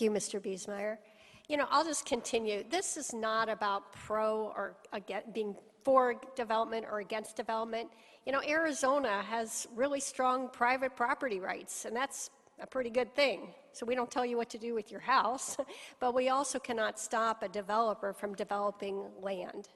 Thank you, Mr. Biesmeyer. You know, I'll just continue. This is not about pro or against, being for development or against development. You know, Arizona has really strong private property rights, and that's a pretty good thing. So we don't tell you what to do with your house, but we also cannot stop a developer from developing land.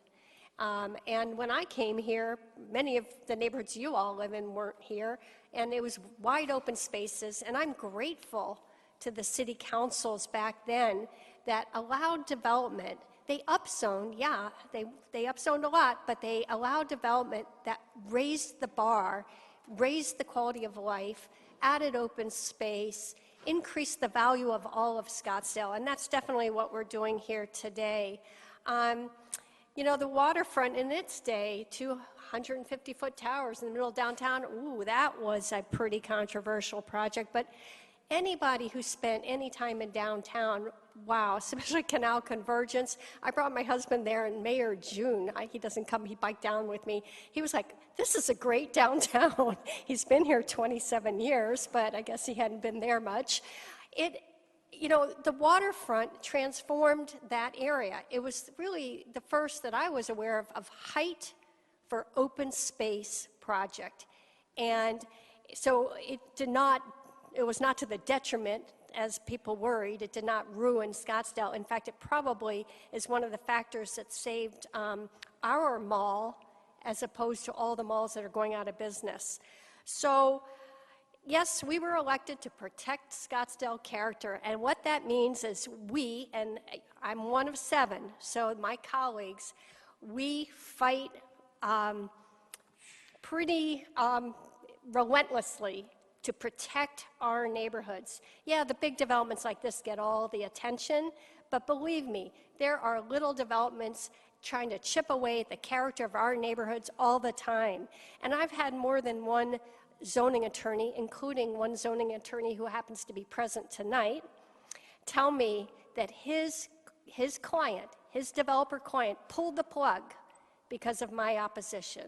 And when I came here, many of the neighborhoods you all live in weren't here, and it was wide open spaces, and I'm grateful to the city councils back then that allowed development. They upzoned, yeah, they upzoned a lot, but they allowed development that raised the bar, raised the quality of life, added open space, increased the value of all of Scottsdale, and that's definitely what we're doing here today. You know, the waterfront in its day, 250-foot towers in the middle of downtown, ooh, that was a pretty controversial project, but anybody who spent any time in downtown, wow, especially Canal Convergence. I brought my husband there in May or June. He doesn't come, he biked down with me. He was like, this is a great downtown. He's been here 27 years, but I guess he hadn't been there much. You know, the waterfront transformed that area. It was really the first that I was aware of height for open space project. And so it was not to the detriment, as people worried. It did not ruin Scottsdale. In fact, it probably is one of the factors that saved our mall as opposed to all the malls that are going out of business. So yes, we were elected to protect Scottsdale character, and what that means is we, and I'm one of 7, so my colleagues, we fight pretty relentlessly to protect our neighborhoods. Yeah, the big developments like this get all the attention, but believe me, there are little developments trying to chip away at the character of our neighborhoods all the time. And I've had more than one zoning attorney, including one zoning attorney who happens to be present tonight, tell me that his client, his developer client, pulled the plug because of my opposition.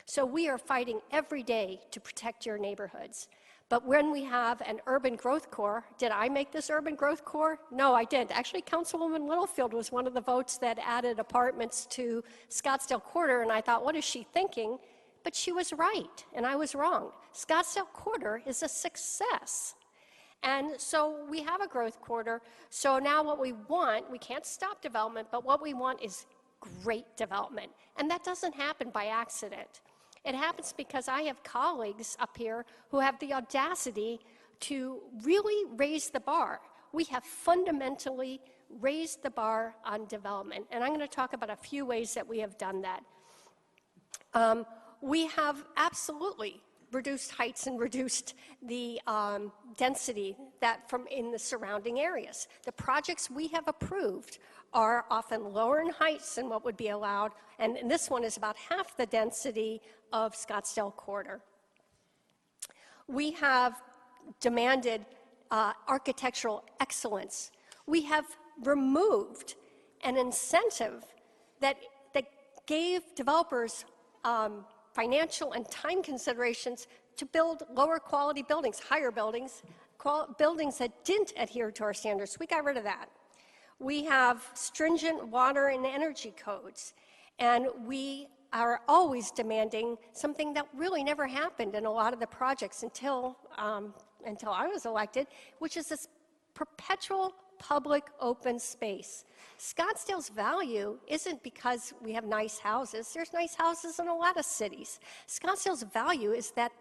So we are fighting every day to protect your neighborhoods. But when we have an urban growth core, did I make this urban growth core? No, I didn't. Actually, Councilwoman Littlefield was one of the votes that added apartments to Scottsdale Quarter, and I thought, what is she thinking? But she was right, and I was wrong. Scottsdale Quarter is a success. And so we have a growth quarter. So now what we want, we can't stop development, but what we want is great development. And that doesn't happen by accident. It happens because I have colleagues up here who have the audacity to really raise the bar. We have fundamentally raised the bar on development. And I'm going to talk about a few ways that we have done that. We have absolutely reduced heights and reduced the density from in the surrounding areas. The projects we have approved are often lower in heights than what would be allowed, and this one is about half the density of Scottsdale Quarter. We have demanded architectural excellence. We have removed an incentive that gave developers financial and time considerations to build lower quality buildings, higher buildings, buildings that didn't adhere to our standards. We got rid of that. We have stringent water and energy codes, and we are always demanding something that really never happened in a lot of the projects until I was elected, which is this perpetual public open space. Scottsdale's value isn't because we have nice houses. There's nice houses in a lot of cities. Scottsdale's value is that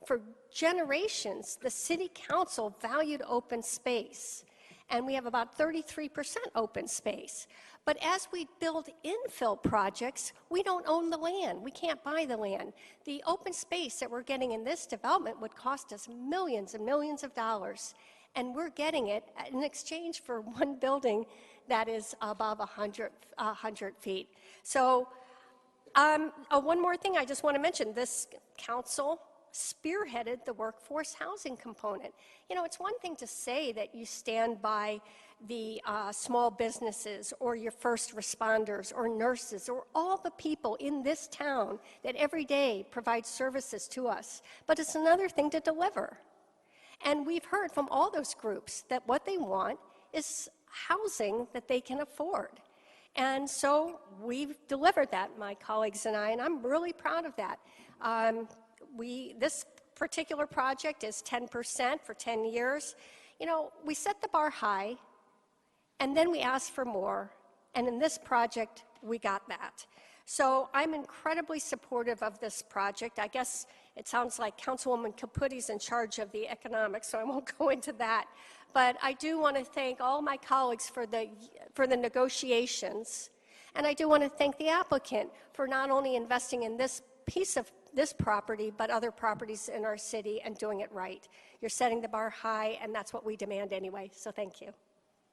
for generations, the city council valued open space. And we have about 33% open space. But as we build infill projects, we don't own the land. We can't buy the land. The open space that we're getting in this development would cost us millions and millions of dollars. And we're getting it in exchange for one building that is above 100 feet. So one more thing I just want to mention. This council spearheaded the workforce housing component. You know, it's one thing to say that you stand by the small businesses or your first responders or nurses or all the people in this town that every day provide services to us. But it's another thing to deliver. And we've heard from all those groups that what they want is housing that they can afford. And so we've delivered that, my colleagues and I, and I'm really proud of that. This particular project is 10% for 10 years. You know, we set the bar high, and then we asked for more, and in this project, we got that. So I'm incredibly supportive of this project. I guess it sounds like Councilwoman Caputti's in charge of the economics, so I won't go into that. But I do want to thank all my colleagues for the negotiations, and I do want to thank the applicant for not only investing in this piece of this property, but other properties in our city and doing it right. You're setting the bar high, and that's what we demand anyway, so thank you.